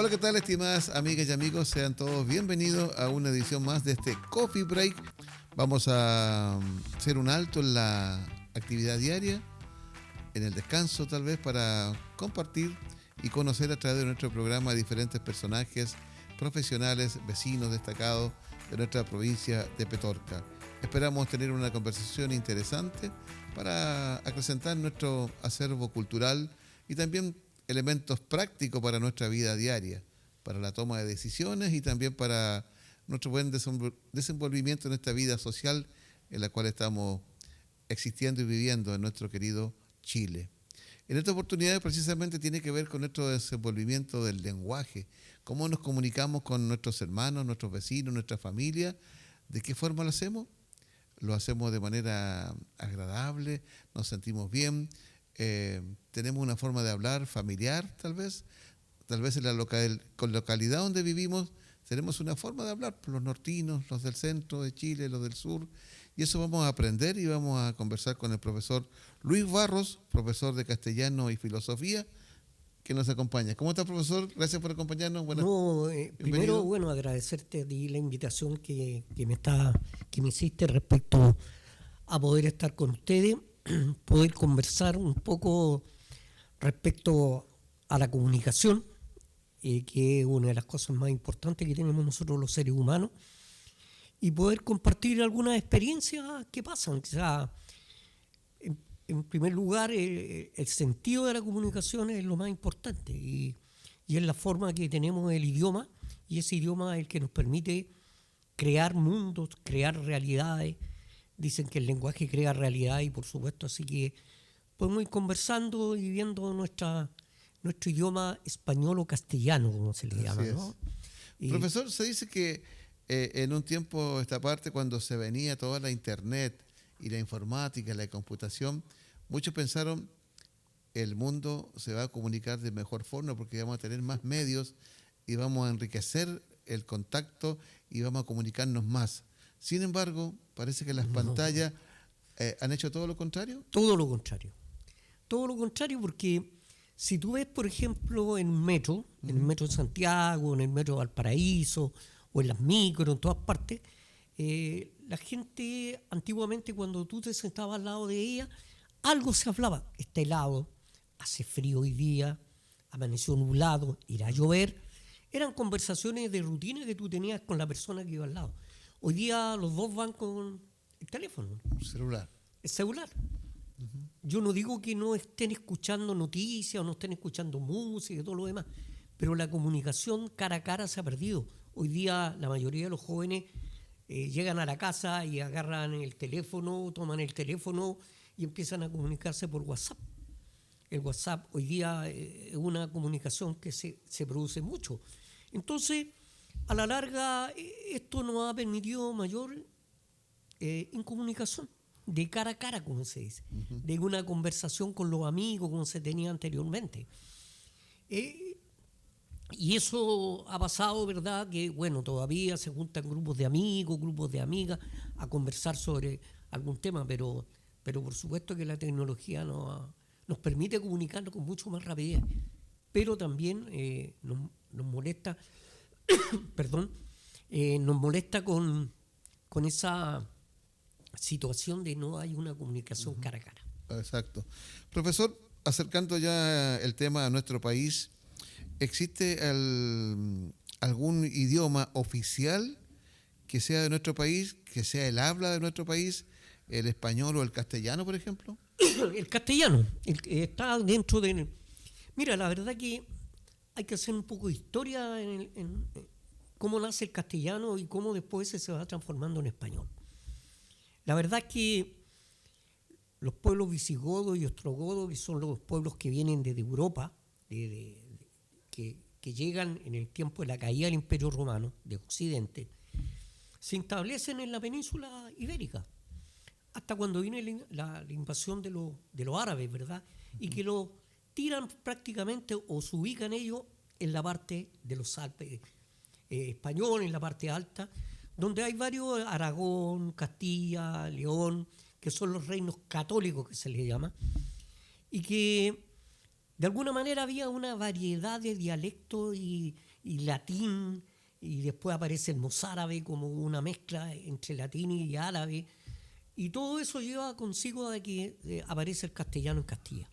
Hola, ¿qué tal, estimadas amigas y amigos? Sean todos bienvenidos a una edición más de este Coffee Break. Vamos a hacer un alto en la actividad diaria, en el descanso tal vez, para compartir y conocer a través de nuestro programa a diferentes personajes profesionales, vecinos destacados de nuestra provincia de Petorca. Esperamos tener una conversación interesante para acrecentar nuestro acervo cultural y también elementos prácticos para nuestra vida diaria, para la toma de decisiones y también para nuestro buen desenvolvimiento en esta vida social en la cual estamos existiendo y viviendo en nuestro querido Chile. En esta oportunidad precisamente tiene que ver con nuestro desenvolvimiento del lenguaje, cómo nos comunicamos con nuestros hermanos, nuestros vecinos, nuestra familia, de qué forma lo hacemos. Lo hacemos de manera agradable, nos sentimos bien, tenemos una forma de hablar familiar tal vez en la localidad donde vivimos tenemos una forma de hablar, los nortinos, los del centro de Chile, los del sur, y eso vamos a aprender y vamos a conversar con el profesor Luis Barros, profesor de castellano y filosofía, que nos acompaña. ¿Cómo está, profesor? Gracias por acompañarnos. Primero, agradecerte a ti la invitación que me hiciste respecto a poder estar con ustedes, poder conversar un poco respecto a la comunicación, que es una de las cosas más importantes que tenemos nosotros los seres humanos, y poder compartir algunas experiencias que pasan. Quizás, en primer lugar, el sentido de la comunicación es lo más importante y es la forma que tenemos el idioma, y ese idioma es el que nos permite crear mundos, crear realidades. Dicen que el lenguaje crea realidad y por supuesto, así que podemos ir conversando y viendo nuestro idioma español o castellano, como se le llama, ¿no? Profesor, se dice que en un tiempo esta parte, cuando se venía toda la internet y la informática, la computación, muchos pensaron el mundo se va a comunicar de mejor forma porque vamos a tener más medios y vamos a enriquecer el contacto y vamos a comunicarnos más. Sin embargo, parece que las pantallas han hecho todo lo contrario. Todo lo contrario. Todo lo contrario, porque si tú ves, por ejemplo, en un metro, en el metro de Santiago, en el metro de Valparaíso, o en las micros, en todas partes, la gente antiguamente, cuando tú te sentabas al lado de ella, algo se hablaba. Está helado, hace frío hoy día, amaneció nublado, irá a llover. Eran conversaciones de rutina que tú tenías con la persona que iba al lado. Hoy día los dos van con el teléfono. El celular. Yo no digo que no estén escuchando noticias o no estén escuchando música y todo lo demás, pero la comunicación cara a cara se ha perdido. Hoy día la mayoría de los jóvenes llegan a la casa y agarran el teléfono, toman el teléfono y empiezan a comunicarse por WhatsApp. El WhatsApp hoy día es una comunicación que se produce mucho. Entonces, a la larga, esto nos ha permitido mayor incomunicación, de cara a cara, como se dice, de una conversación con los amigos, como se tenía anteriormente. Y eso ha pasado, ¿verdad? Que, todavía se juntan grupos de amigos, grupos de amigas a conversar sobre algún tema, pero por supuesto que la tecnología nos permite comunicarnos con mucho más rapidez, pero también nos molesta, nos molesta con esa situación de no hay una comunicación cara a cara. Exacto. Profesor, acercando ya el tema a nuestro país, ¿existe algún idioma oficial que sea de nuestro país, que sea el habla de nuestro país, el español o el castellano, por ejemplo? El castellano está dentro de... Mira, la verdad que hay que hacer un poco de historia en cómo nace el castellano y cómo después se va transformando en español. La verdad es que los pueblos visigodos y ostrogodos, que son los pueblos que vienen desde Europa, que llegan en el tiempo de la caída del Imperio Romano, de Occidente, se establecen en la península ibérica, hasta cuando viene la invasión de los árabes, ¿verdad? Y que lo tiran prácticamente o se ubican ellos en la parte de los Alpes españoles, en la parte alta, donde hay varios, Aragón, Castilla, León, que son los reinos católicos que se les llama, y que de alguna manera había una variedad de dialectos y y latín, y después aparece el mozárabe como una mezcla entre latín y árabe, y todo eso lleva consigo de que aparece el castellano en Castilla.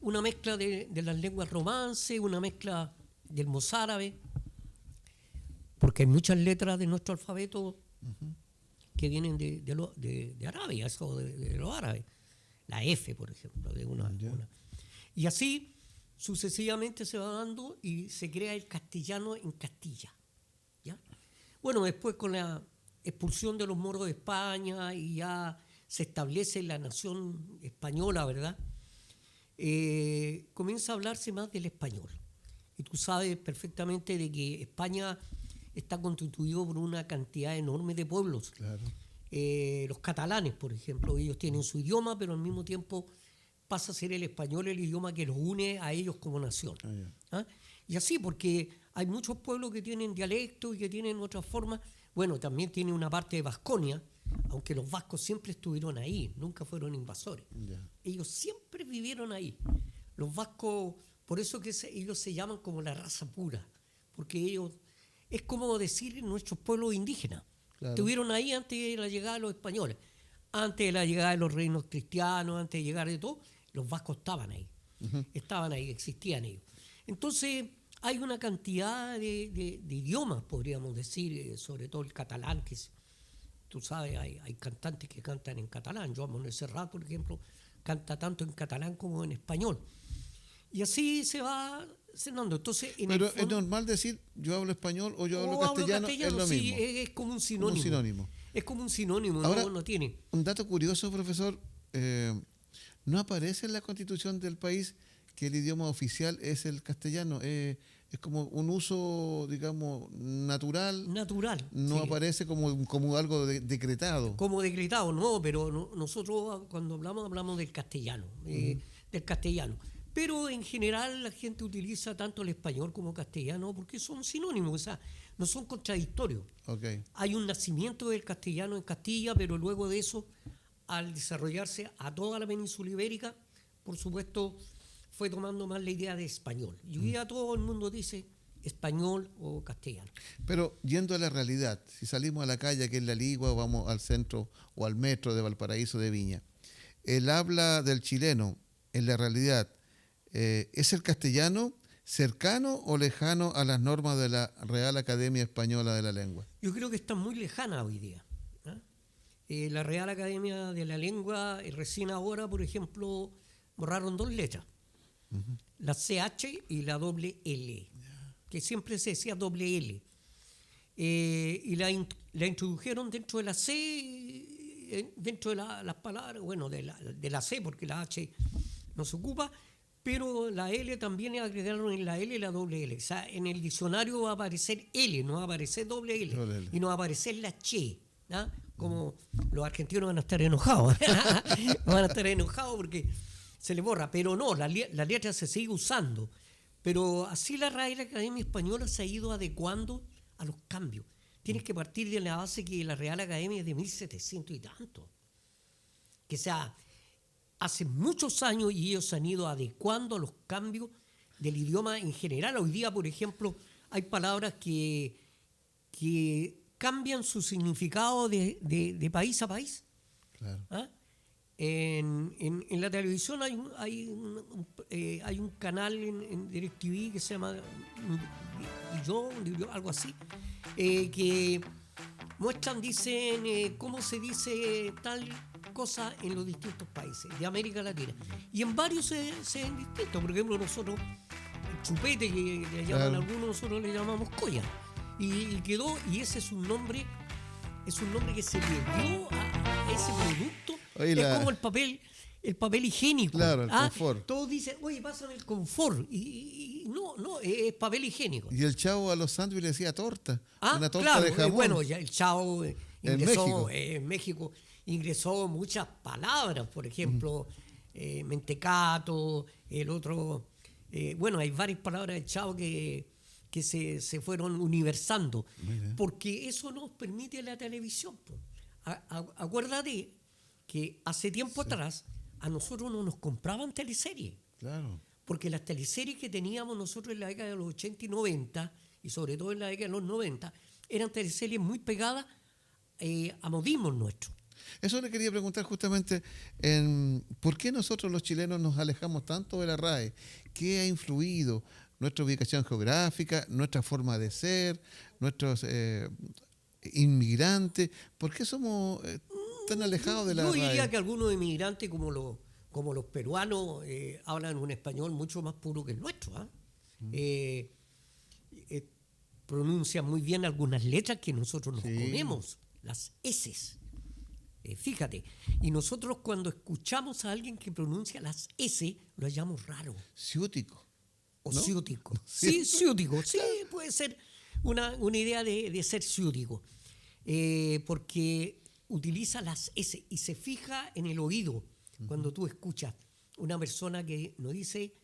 Una mezcla de las lenguas romance, una mezcla del mozárabe, porque hay muchas letras de nuestro alfabeto que vienen de Arabia, eso de los árabes. La F, por ejemplo, de una. Y así sucesivamente se va dando y se crea el castellano en Castilla. ¿Ya? Bueno, después con la expulsión de los moros de España y ya se establece la nación española, ¿verdad? Comienza a hablarse más del español. Y tú sabes perfectamente de que España está constituido por una cantidad enorme de pueblos. Claro. Los catalanes, por ejemplo, ellos tienen su idioma, pero al mismo tiempo pasa a ser el español el idioma que los une a ellos como nación. ¿Ah? Y así, porque hay muchos pueblos que tienen dialectos y que tienen otras formas. Bueno, también tiene una parte de Vasconia, aunque los vascos siempre estuvieron ahí, nunca fueron invasores. Ellos siempre vivieron ahí. Los vascos, por eso que ellos se llaman como la raza pura, porque ellos, es como decir nuestros pueblos indígenas. Claro. Estuvieron ahí antes de la llegada de los españoles, antes de la llegada de los reinos cristianos, antes de llegar de todo, los vascos estaban ahí, estaban ahí, existían ellos. Entonces hay una cantidad de idiomas, podríamos decir, sobre todo el catalán, que tú sabes, hay cantantes que cantan en catalán. Joan Manuel Serrat, por ejemplo, canta tanto en catalán como en español. Y así se va cenando. Entonces, pero es normal decir yo hablo español o yo hablo castellano, es lo sí, mismo. Es como un sinónimo. Es como un sinónimo. Ahora, no tiene. Un dato curioso, profesor, no aparece en la Constitución del país que el idioma oficial es el castellano. Es como un uso, digamos, natural. No aparece como algo decretado. Como decretado, no, pero nosotros cuando hablamos del castellano. Del castellano. Pero en general la gente utiliza tanto el español como el castellano porque son sinónimos, o sea, no son contradictorios. Okay. Hay un nacimiento del castellano en Castilla, pero luego de eso, al desarrollarse a toda la península ibérica, por supuesto, fue tomando más la idea de español. Y hoy día todo el mundo dice español o castellano. Pero yendo a la realidad, si salimos a la calle, que es la Ligua, o vamos al centro o al metro de Valparaíso de Viña, el habla del chileno, en la realidad, ¿es el castellano cercano o lejano a las normas de la Real Academia Española de la Lengua? Yo creo que está muy lejana hoy día. La Real Academia de la Lengua, recién ahora, por ejemplo, borraron 2 letras, la CH y la doble L, que siempre se decía doble L. Y la introdujeron dentro de la C, dentro de las palabras, bueno, de la C, porque la H no se ocupa, pero la L también agregaron en la L la doble L. O sea, en el diccionario va a aparecer L, no va a aparecer doble L. Y no va a aparecer la Che. ¿No? Como los argentinos van a estar enojados. Van a estar enojados porque se les borra. Pero no, la letra se sigue usando. Pero así la Real Academia Española se ha ido adecuando a los cambios. Tienes que partir de la base que la Real Academia es de 1700 y tanto. Que sea, hace muchos años y ellos se han ido adecuando a los cambios del idioma en general. Hoy día, por ejemplo, hay palabras que cambian su significado de país a país. Claro. ¿Ah? En la televisión hay un canal en DirecTV que se llama algo así, que muestran, dicen cómo se dice tal cosa en los distintos países de América Latina. Y en varios se ven distintos. Por ejemplo, nosotros, el chupete, que le llaman algunos, nosotros le llamamos colla. Y quedó, y ese es un nombre que se le dio a ese producto. Oye, es como el papel higiénico. Claro, el confort. Todos dicen, oye, pásame el confort. Y no, es papel higiénico. Y el Chavo a los sándwiches le decía torta. Una torta claro, de jamón. Bueno, ya el Chavo ingresó en México, ingresó muchas palabras, por ejemplo, mentecato, el otro. Bueno, hay varias palabras del Chavo que se fueron universando, porque eso nos permite la televisión. Acuérdate que hace tiempo atrás a nosotros no nos compraban teleseries. Claro. porque las teleseries que teníamos nosotros en la década de los 80 y 90, y sobre todo en la década de los 90, eran teleseries muy pegadas a modismos nuestros. Eso le quería preguntar justamente, ¿por qué nosotros los chilenos nos alejamos tanto de la RAE? ¿Qué ha influido? Nuestra ubicación geográfica, nuestra forma de ser, nuestros inmigrantes. ¿Por qué somos tan alejados de la Yo RAE? diría que algunos inmigrantes como los peruanos hablan un español mucho más puro que el nuestro. ¿Ah? Pronuncian muy bien algunas letras que nosotros nos comemos, las eses. Fíjate, y nosotros cuando escuchamos a alguien que pronuncia las S, lo hallamos raro. Ciútico. O ¿no? ciútico. Sí, ciútico. Sí, puede ser una idea de ser ciútico. Porque utiliza las S y se fija en el oído cuando tú escuchas una persona que nos dice,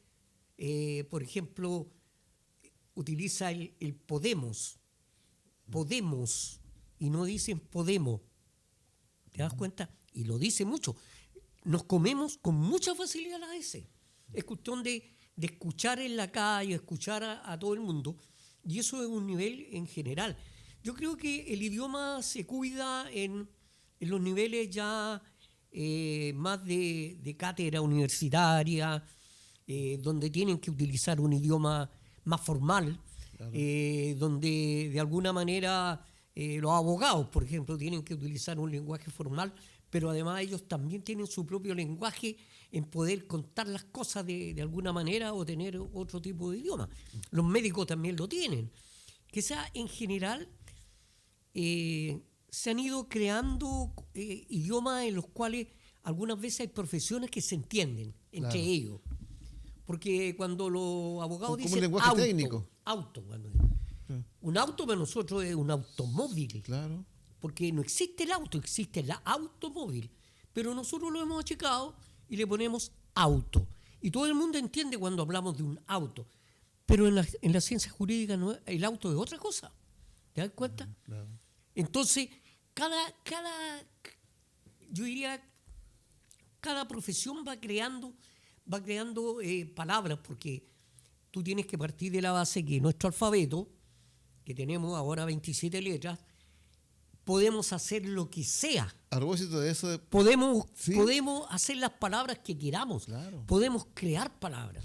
por ejemplo, utiliza el podemos, y no dicen podemos. ¿Te das cuenta? Y lo dice mucho. Nos comemos con mucha facilidad la S. Es cuestión de escuchar en la calle, escuchar a todo el mundo. Y eso es un nivel en general. Yo creo que el idioma se cuida en los niveles ya más de cátedra universitaria, donde tienen que utilizar un idioma más formal, claro. Donde de alguna manera los abogados, por ejemplo, tienen que utilizar un lenguaje formal, pero además ellos también tienen su propio lenguaje en poder contar las cosas de alguna manera o tener otro tipo de idioma. Los médicos también lo tienen. Que sea, en general, se han ido creando idiomas en los cuales algunas veces hay profesiones que se entienden entre ellos. Porque cuando los abogados dicen un lenguaje técnico. Un auto para nosotros es un automóvil. Claro. Porque no existe el auto, existe la automóvil. Pero nosotros lo hemos achicado y le ponemos auto. Y todo el mundo entiende cuando hablamos de un auto. Pero en la ciencia jurídica no, el auto es otra cosa. ¿Te das cuenta? Claro. Entonces, yo diría, cada profesión va creando palabras, porque tú tienes que partir de la base que nuestro alfabeto, que tenemos ahora 27 letras, podemos hacer lo que sea. A propósito de eso... Podemos hacer las palabras que queramos. Claro. Podemos crear palabras.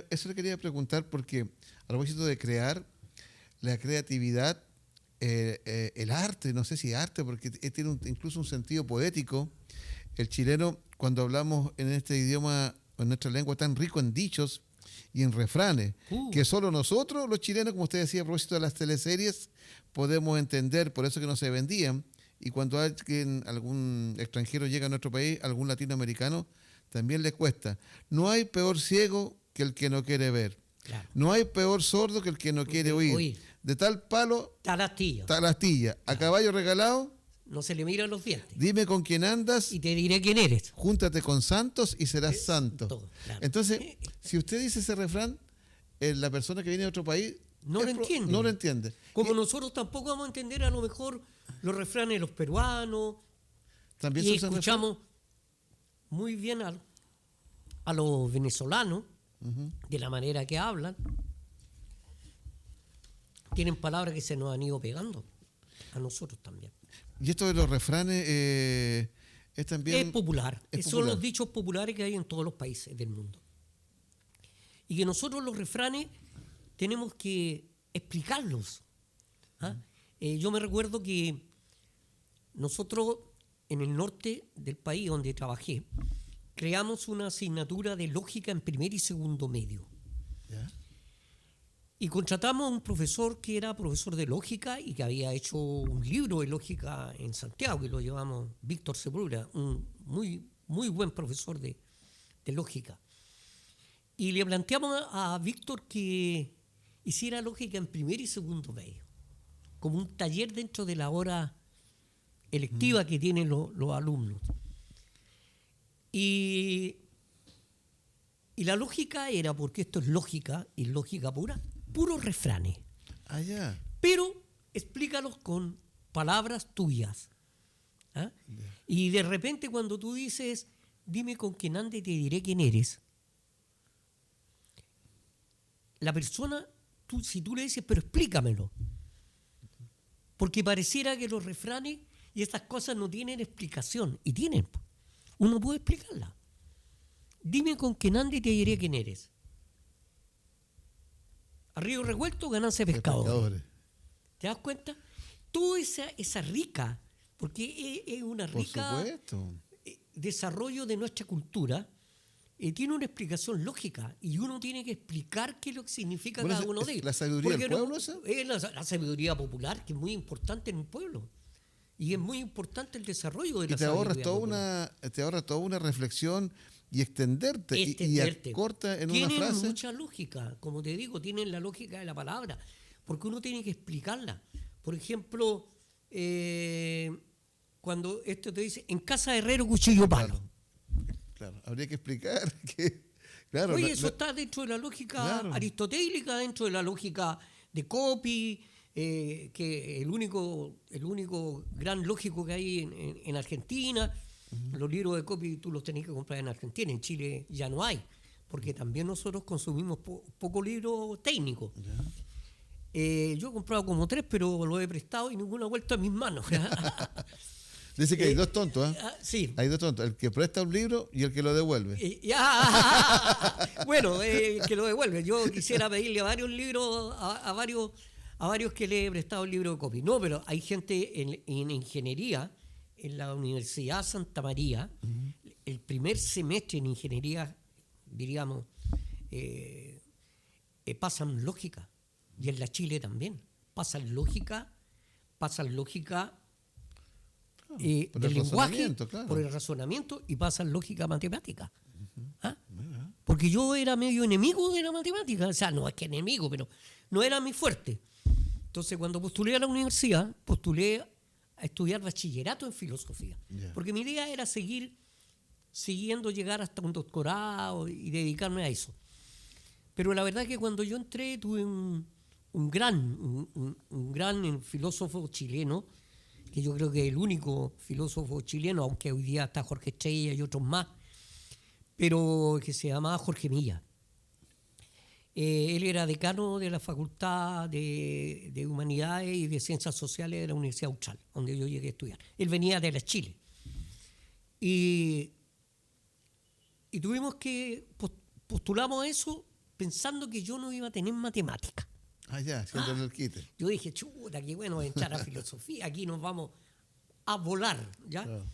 Eso le quería preguntar porque a propósito de crear, la creatividad, el arte, no sé si arte, porque tiene incluso un sentido poético. El chileno, cuando hablamos en este idioma, en nuestra lengua tan rico en dichos y en refranes, que solo nosotros, los chilenos, como usted decía a propósito de las teleseries, podemos entender, por eso que no se vendían. Y cuando algún extranjero llega a nuestro país, algún latinoamericano, también le cuesta. No hay peor ciego que el que no quiere ver. Claro. No hay peor sordo que el que no quiere oír. De tal palo, tal astilla. A caballo regalado, no se le miran los dientes. Dime con quién andas y te diré quién eres. Júntate con santos y serás santo. Claro. Entonces, si usted dice ese refrán, la persona que viene de otro país no lo entiende. Como nosotros tampoco vamos a entender a lo mejor los refranes de los peruanos. También y escuchamos muy bien a los venezolanos, de la manera que hablan. Tienen palabras que se nos han ido pegando a nosotros también. Y esto de los refranes es también... Es popular. Son los dichos populares que hay en todos los países del mundo. Y que nosotros los refranes tenemos que explicarlos. ¿Ah? Yo me recuerdo que nosotros en el norte del país donde trabajé, creamos una asignatura de lógica en primer y segundo medio. ¿Ya? Y contratamos a un profesor que era profesor de lógica y que había hecho un libro de lógica en Santiago, que lo llevamos, Víctor Sepúlveda, un muy, muy buen profesor de lógica. Y le planteamos a Víctor que hiciera lógica en primer y segundo medio, como un taller dentro de la hora electiva que tienen los alumnos. Y la lógica era, porque esto es lógica, y lógica pura, puros refranes. Ah, ya. Pero explícalos con palabras tuyas. ¿Ah? Yeah. Y de repente cuando tú dices, dime con quién ande y te diré quién eres, la persona, si tú le dices, pero explícamelo, porque pareciera que los refranes y estas cosas no tienen explicación, y tienen, uno puede explicarla. Dime con quién ande y te diré quién eres. A río revuelto, ganancia de pescadores. ¿Te das cuenta? Toda esa rica, porque es una rica desarrollo de nuestra cultura, tiene una explicación lógica y uno tiene que explicar qué es lo que significa cada uno de ellos. ¿La sabiduría del pueblo esa? Es la sabiduría popular, que es muy importante en un pueblo. Y es muy importante el desarrollo de la sabiduría popular. Te ahorras toda una reflexión y extenderte. Y acorta en una frase. Tienen mucha lógica, como te digo, tienen la lógica de la palabra, porque uno tiene que explicarla. Por ejemplo, cuando esto te dice, en casa de herrero, cuchillo palo. Claro, habría que explicar que... Claro, oye, eso está dentro de la lógica aristotélica, dentro de la lógica de Copy, que el único gran lógico que hay en Argentina. Los libros de Copy tú los tenés que comprar en Argentina, en Chile ya no hay, porque también nosotros consumimos poco libro técnico. Yo he comprado como 3, pero los he prestado y ninguna ha vuelto a mis manos. Dice que hay dos tontos, Sí. Hay dos tontos, el que presta un libro y el que lo devuelve. Bueno, el que lo devuelve. Yo quisiera pedirle a varios libros, a varios que le he prestado el libro de Copy. No, pero hay gente en ingeniería, en la Universidad Santa María, el primer semestre en ingeniería, diríamos, pasan lógica. Y en la Chile también. Pasan lógica del lenguaje, por el razonamiento, y pasan lógica matemática. Porque yo era medio enemigo de la matemática. O sea, no es que enemigo, pero no era mi fuerte. Entonces, cuando postulé a la universidad, postulé a estudiar bachillerato en filosofía. Porque mi idea era llegar hasta un doctorado y dedicarme a eso. Pero la verdad es que cuando yo entré tuve un gran filósofo chileno, que yo creo que es el único filósofo chileno, aunque hoy día está Jorge Estrella y otros más, pero que se llamaba Jorge Milla. Él era decano de la Facultad de Humanidades y de Ciencias Sociales de la Universidad Austral, donde yo llegué a estudiar. Él venía de la Chile. Y tuvimos que postulamos eso pensando que yo no iba a tener matemática. Haciéndole el quite. Yo dije, chuta, qué bueno entrar a filosofía, aquí nos vamos a volar, ¿ya? Claro.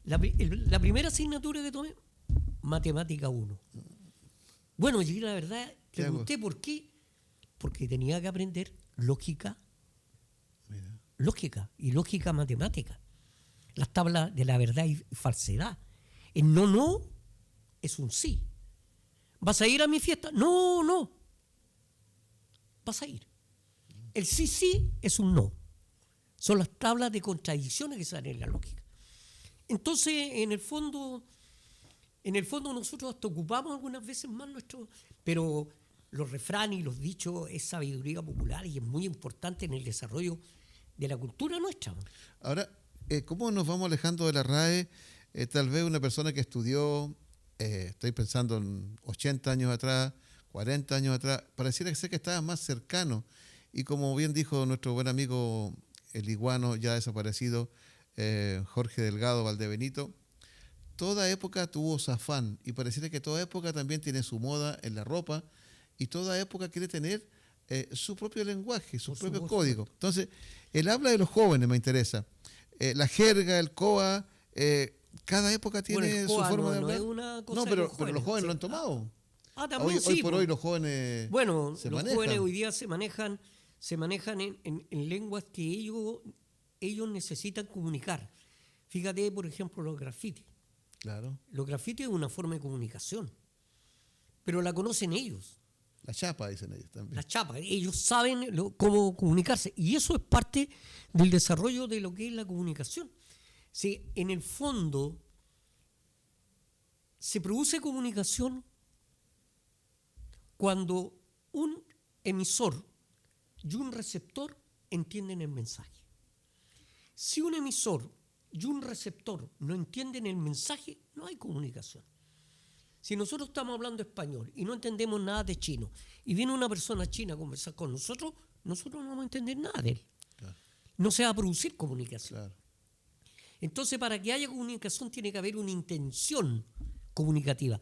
La primera asignatura que tomé, matemática 1. Bueno, yo la verdad pregunté por qué. Porque tenía que aprender lógica y lógica matemática. Las tablas de la verdad y falsedad. El no es un sí. ¿Vas a ir a mi fiesta? No. Vas a ir. El sí es un no. Son las tablas de contradicciones que salen en la lógica. Entonces, en el fondo nosotros hasta ocupamos algunas veces más pero los refranes y los dichos es sabiduría popular y es muy importante en el desarrollo de la cultura nuestra. Ahora, ¿cómo nos vamos alejando de la RAE? Tal vez una persona que estudió, estoy pensando en 80 años atrás, 40 años atrás, pareciera que estaba más cercano. Y como bien dijo nuestro buen amigo, el iguano ya desaparecido, Jorge Delgado Valdebenito, toda época tuvo su afán y pareciera que toda época también tiene su moda en la ropa y toda época quiere tener su propio lenguaje, su propio código. Entonces, el habla de los jóvenes me interesa. La jerga, el coa, cada época tiene su forma de hablar. Pero los jóvenes lo han tomado. También hoy por hoy los jóvenes se manejan. Jóvenes hoy día se manejan en lenguas que ellos necesitan comunicar. Fíjate, por ejemplo, los grafitis. Claro. Los grafitis es una forma de comunicación, pero la conocen ellos. La chapa, dicen ellos también. La chapa, ellos saben cómo comunicarse. Y eso es parte del desarrollo de lo que es la comunicación. Si en el fondo se produce comunicación cuando un emisor y un receptor entienden el mensaje. Si un emisor y un receptor no entienden el mensaje, no hay comunicación. Si nosotros estamos hablando español y no entendemos nada de chino, y viene una persona china a conversar con nosotros, nosotros no vamos a entender nada de él. Claro. No se va a producir comunicación. Claro. Entonces, para que haya comunicación tiene que haber una intención comunicativa.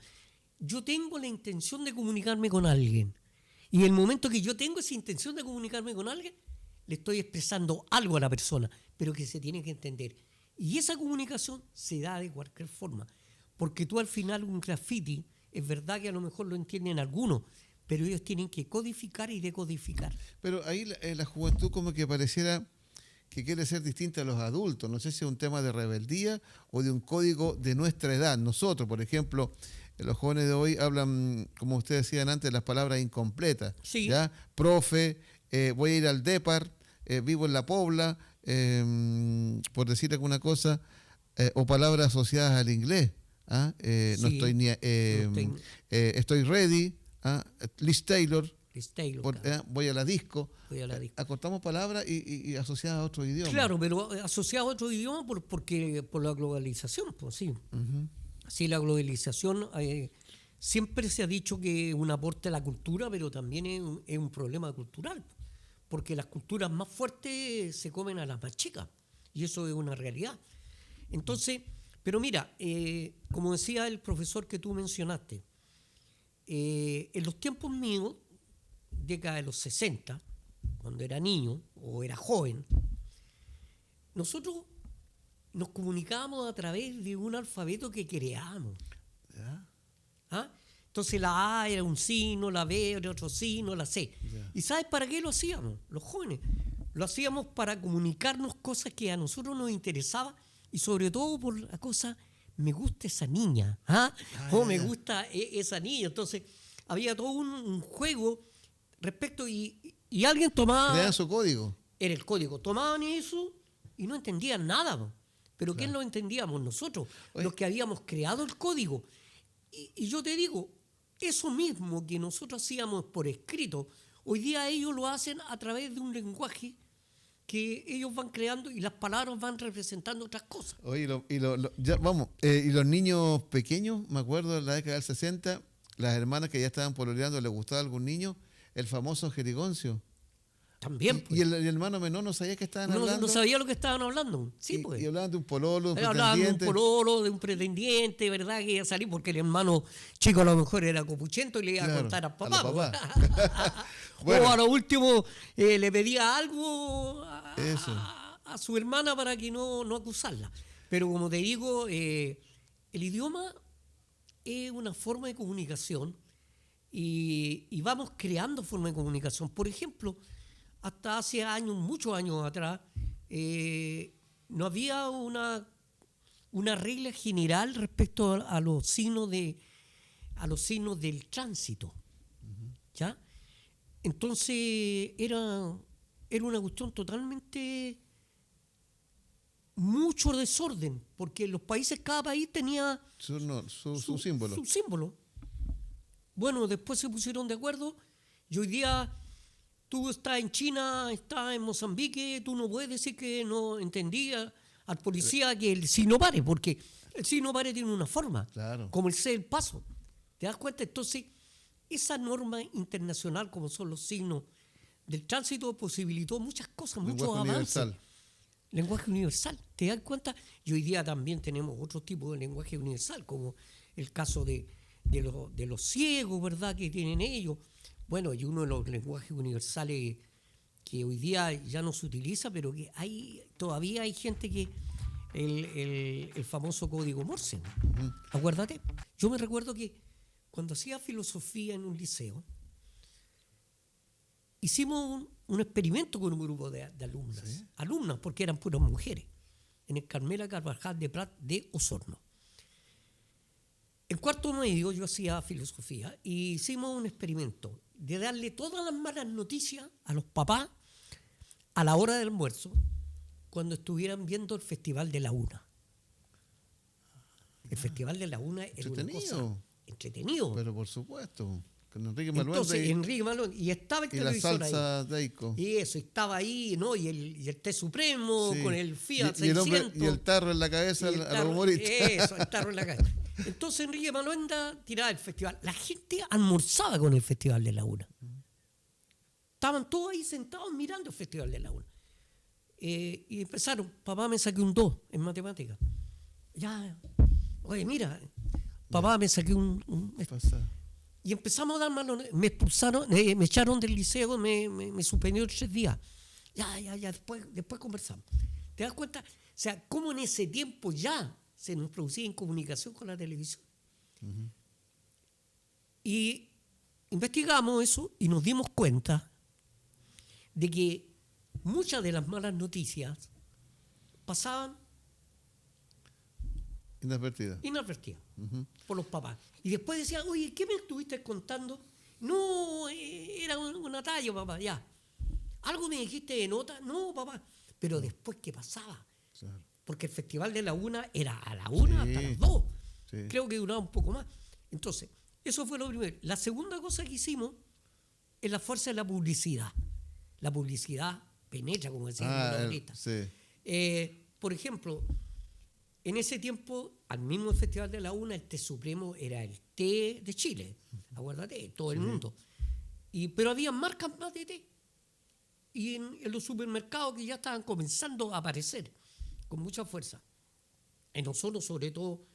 Yo tengo la intención de comunicarme con alguien. Y el momento que yo tengo esa intención de comunicarme con alguien, le estoy expresando algo a la persona, pero que se tiene que entender. Y esa comunicación se da de cualquier forma. Porque tú al final un graffiti, es verdad que a lo mejor lo entienden algunos, pero ellos tienen que codificar y decodificar. Pero ahí la juventud como que pareciera que quiere ser distinta a los adultos. No sé si es un tema de rebeldía o de un código de nuestra edad. Nosotros, por ejemplo, los jóvenes de hoy hablan, como ustedes decían antes, las palabras incompletas. Sí. ¿Ya? Profe, voy a ir al Depar, vivo en La Pobla, por decir alguna cosa, o palabras asociadas al inglés. ¿Ah? No Sí, estoy ni estoy ready. ¿Ah? Liz Taylor. Liz Taylor, Voy a la disco. Voy a la disco. Acortamos palabras y asociadas a otro idioma. Claro, pero asociado a otro idioma porque por la globalización, pues sí. Uh-huh. Sí, la globalización siempre se ha dicho que es un aporte a la cultura, pero también es un problema cultural, porque las culturas más fuertes se comen a las más chicas, y eso es una realidad. Entonces, pero mira, como decía el profesor que tú mencionaste, en los tiempos míos, década de los 60, cuando era niño o era joven, nosotros nos comunicábamos a través de un alfabeto que creábamos. ¿Ya? ¿Ah? Entonces la A era un signo, la B era otro signo, la C. Ya. ¿Y sabes para qué lo hacíamos? Los jóvenes. Lo hacíamos para comunicarnos cosas que a nosotros nos interesaban y sobre todo por la cosa, me gusta esa niña, me gusta esa niña. Entonces había todo un juego respecto y alguien tomaba... Crean su código. Era el código. Tomaban eso y no entendían nada. Pero Claro. ¿quién lo entendíamos? Nosotros, Oye. los que habíamos creado el código. Y yo te digo, eso mismo que nosotros hacíamos por escrito, hoy día ellos lo hacen a través de un lenguaje que ellos van creando y las palabras van representando otras cosas. Oye, ya, vamos, y los niños pequeños, me acuerdo de la década del 60, las hermanas que ya estaban pololeando, les gustaba a algún niño, el famoso jerigoncio. También, pues. Y el hermano menor no sabía que estaban hablando. No sabía lo que estaban hablando. Sí, pues. Y hablaban de un pololo, de un Hablaban de un pretendiente. pololo, de un pretendiente, ¿verdad? Que iba a salir porque el hermano chico a lo mejor era copuchento y le iba a Claro, contar al a papá. la pues. papá. Bueno. O a lo último le pedía algo Eso. a su hermana para que no acusarla. Pero como te digo, el idioma es una forma de comunicación y vamos creando formas de comunicación. Por ejemplo, hasta hace años, muchos años atrás, no había una regla general respecto a los signos del tránsito. ¿Ya? Entonces era una cuestión totalmente mucho desorden, porque en los países, cada país tenía Su símbolo. su símbolo. Bueno, después se pusieron de acuerdo y hoy día tú estás en China, estás en Mozambique, tú no puedes decir que no entendía al policía que el signo pare, porque el signo pare tiene una forma, Claro. como el C del paso. ¿Te das cuenta? Entonces, esa norma internacional, como son los signos del tránsito, posibilitó muchas cosas, muchos Lenguaje avances. universal. Lenguaje universal, ¿te das cuenta? Y hoy día también tenemos otro tipo de lenguaje universal, como el caso de los ciegos, ¿verdad?, que tienen ellos. Bueno, y uno de los lenguajes universales que hoy día ya no se utiliza, pero que todavía hay gente que el famoso código Morse. Ujú. Acuérdate, yo me recuerdo que cuando hacía filosofía en un liceo, hicimos un experimento con un grupo de alumnas, ¿Sí? alumnas porque eran puras mujeres, en el Carmela Carvajal de Prat de Osorno. En cuarto medio yo hacía filosofía y hicimos un experimento de darle todas las malas noticias a los papás a la hora del almuerzo cuando estuvieran viendo el Festival de la Una. El Festival de la Una era una cosa entretenido. Pero por supuesto, con Enrique Entonces, Maluenda Enrique Maluenda, y estaba el y la televisor salsa ahí. Daico. Y eso, estaba ahí, ¿no? Y el té supremo Sí. con el Fiat y el 600. y el tarro en la cabeza Y el a los tarro- humoristas. Eso, el tarro en la cabeza. Entonces Enrique Maluenda tiraba el festival. La gente almorzaba con el Festival de la Una. Estaban todos ahí sentados mirando el Festival de la Una. Y empezaron, papá me saqué un 2 en matemáticas. Ya, oye, mira, papá me saqué y empezamos a dar malos. Me expulsaron, me echaron del liceo, me suspendieron 3 días. Ya, después conversamos. ¿Te das cuenta? O sea, cómo en ese tiempo ya se nos producía incomunicación con la televisión. Uh-huh. Y investigamos eso y nos dimos cuenta de que muchas de las malas noticias pasaban inadvertidas uh-huh. por los papás. Y después decían, oye, ¿qué me estuviste contando? No, era una talla, papá, ya. ¿Algo me dijiste de nota? No, papá. Pero después, ¿qué pasaba? Claro. Porque el Festival de la Una era a la 1 hasta las 2. Sí. Creo que duraba un poco más. Entonces, eso fue lo primero. La segunda cosa que hicimos es la fuerza de la publicidad. La publicidad penetra, como decían los analistas. Sí. Por ejemplo, en ese tiempo, al mismo Festival de la Una, el té supremo era el té de Chile. Acuérdate, todo el mundo. Pero había marcas más de té. Y en los supermercados que ya estaban comenzando a aparecer con mucha fuerza. En nosotros, sobre todo,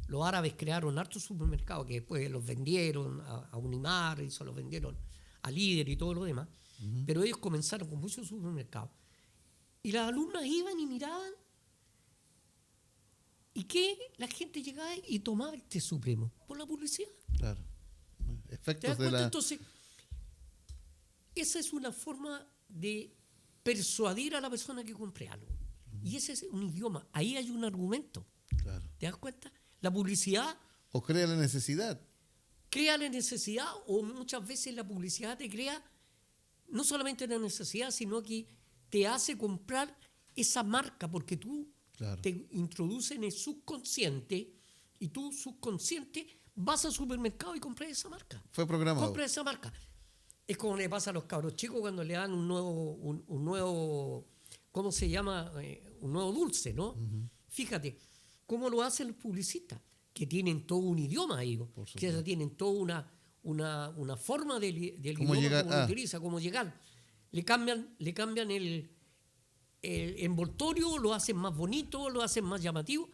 los árabes crearon hartos supermercados que después los vendieron a Unimar y se los vendieron a Líder y todo lo demás. Uh-huh. Pero ellos comenzaron con muchos supermercados. Y las alumnas iban y miraban y que la gente llegaba y tomaba el té supremo por la publicidad. Claro. Efectos de la... Entonces, esa es una forma de persuadir a la persona que compre algo. Y ese es un idioma. Ahí hay un argumento. Claro. ¿Te das cuenta? La publicidad... O crea la necesidad. Crea la necesidad, o muchas veces la publicidad te crea no solamente la necesidad, sino que te hace comprar esa marca, porque tú te introduces en el subconsciente y tú subconsciente vas al supermercado y compras esa marca. Fue programado. Compras esa marca. Es como le pasa a los cabros chicos cuando le dan un nuevo ¿cómo se llama? Un nuevo dulce, ¿no? Uh-huh. Fíjate, cómo lo hacen los publicistas, que tienen todo un idioma, digo, que ya tienen toda una forma del idioma, llegar? Cómo lo utiliza, cómo llegar. Le cambian el envoltorio, lo hacen más bonito, lo hacen más llamativo,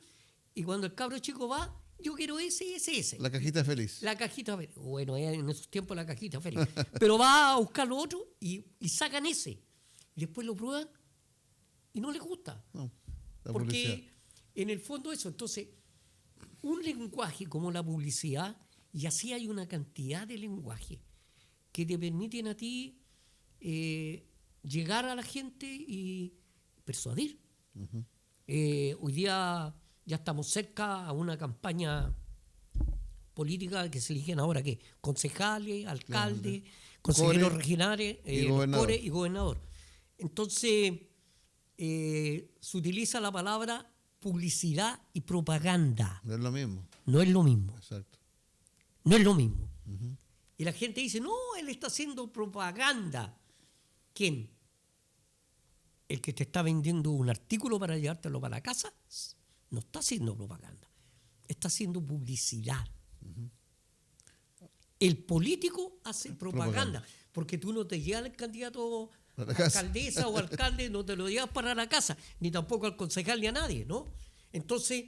y cuando el cabro chico va, yo quiero ese. La cajita feliz. La cajita feliz. Bueno, en esos tiempos la cajita feliz. Pero va a buscar lo otro y sacan ese. Y después lo prueban y no les gusta. No, porque publicidad. En el fondo eso. Entonces, un lenguaje como la publicidad, y así hay una cantidad de lenguajes que te permiten a ti llegar a la gente y persuadir. Uh-huh. Hoy día ya estamos cerca a una campaña política que se eligen ahora, ¿qué? Concejales, alcaldes, consejeros regionales, y gobernador. Entonces, se utiliza la palabra publicidad y propaganda. No es lo mismo. No es lo mismo. Exacto. No es lo mismo. Uh-huh. Y la gente dice, no, él está haciendo propaganda. ¿Quién? El que te está vendiendo un artículo para llevártelo para la casa no está haciendo propaganda, está haciendo publicidad. Uh-huh. El político hace propaganda, porque tú no te llevas al candidato a alcaldesa o alcalde, no te lo llevas para la casa, ni tampoco al concejal ni a nadie, ¿no? Entonces,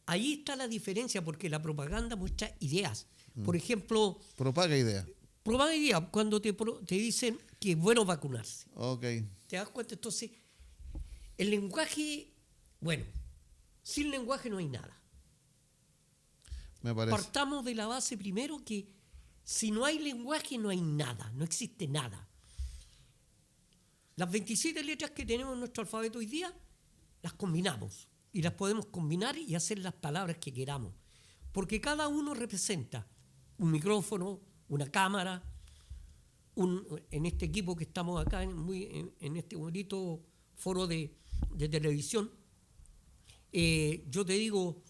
ahí está la diferencia, porque la propaganda muestra ideas. Por ejemplo... Propaga ideas. Propaga ideas cuando te dicen que es bueno vacunarse. Okay. ¿Te das cuenta? Entonces, el lenguaje, bueno, sin lenguaje no hay nada. Me parece. Partamos de la base primero que si no hay lenguaje no hay nada, no existe nada. Las 27 letras que tenemos en nuestro alfabeto hoy día, las combinamos y las podemos combinar y hacer las palabras que queramos. Porque cada uno representa un micrófono, una cámara, en este equipo que estamos acá, en este bonito foro de televisión, yo te digo,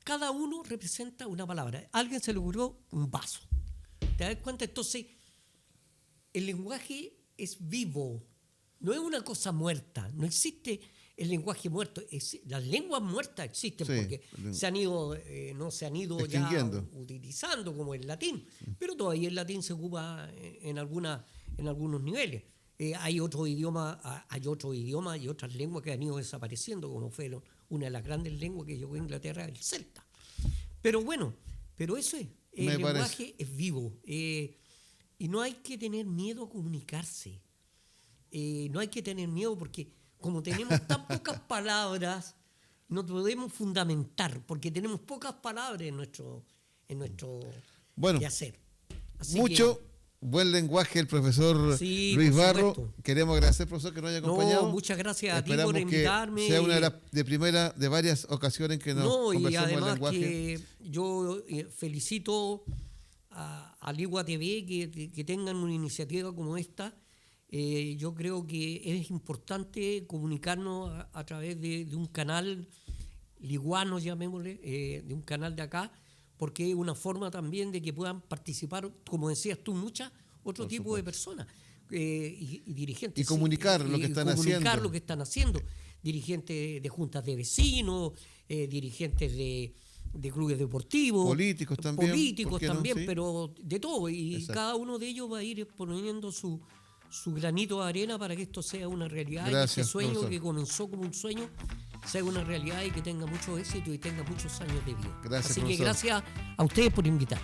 cada uno representa una palabra. A alguien se le ocurrió un vaso. ¿Te das cuenta? Entonces, el lenguaje es vivo, no es una cosa muerta, no existe el lenguaje muerto. Las lenguas muertas existen Sí, porque se han ido, no se han ido ya extinguiendo. utilizando como el latín, pero todavía el latín se ocupa en algunos niveles. Hay otros idiomas y otras lenguas que han ido desapareciendo, como fue una de las grandes lenguas que llegó a Inglaterra, el celta. Pero bueno, eso es. El Me lenguaje parece. es vivo. Y no hay que tener miedo a comunicarse. No hay que tener miedo porque como tenemos tan pocas palabras, no podemos fundamentar, porque tenemos pocas palabras en nuestro Bueno, quehacer. Así mucho buen lenguaje el profesor Sí, Luis por Barro. supuesto. Queremos agradecer, profesor, que nos haya acompañado. No, muchas gracias a ti Esperamos por invitarme. que sea una de varias ocasiones que nos No, y conversemos el además lenguaje. que yo felicito a Ligua TV que tengan una iniciativa como esta. Yo creo que es importante comunicarnos a través de un canal liguano, llamémosle, de un canal de acá, porque es una forma también de que puedan participar, como decías tú, muchos otro Por tipo de supuesto. personas y dirigentes. Y comunicar lo que están comunicar haciendo. lo que están haciendo. Dirigentes de juntas de vecinos, dirigentes de clubes deportivos. Políticos también, Políticos ¿por qué no? también, Sí. pero de todo. Y Exacto. cada uno de ellos va a ir poniendo su granito de arena para que esto sea una realidad. Gracias, y este sueño profesor. que comenzó como un sueño sea una realidad y que tenga mucho éxito y tenga muchos años de vida. Gracias, Así que profesor. gracias a ustedes por invitar.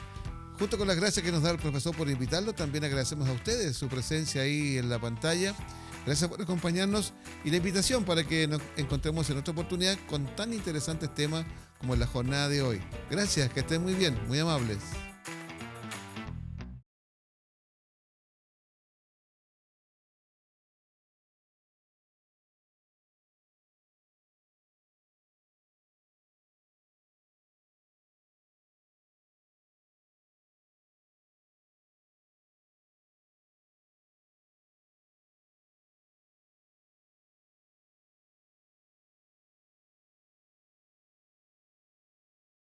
Junto con las gracias que nos da el profesor por invitarlo, también agradecemos a ustedes su presencia ahí en la pantalla. Gracias por acompañarnos y la invitación para que nos encontremos en otra oportunidad con tan interesantes temas como en la jornada de hoy. Gracias, que estén muy bien, muy amables.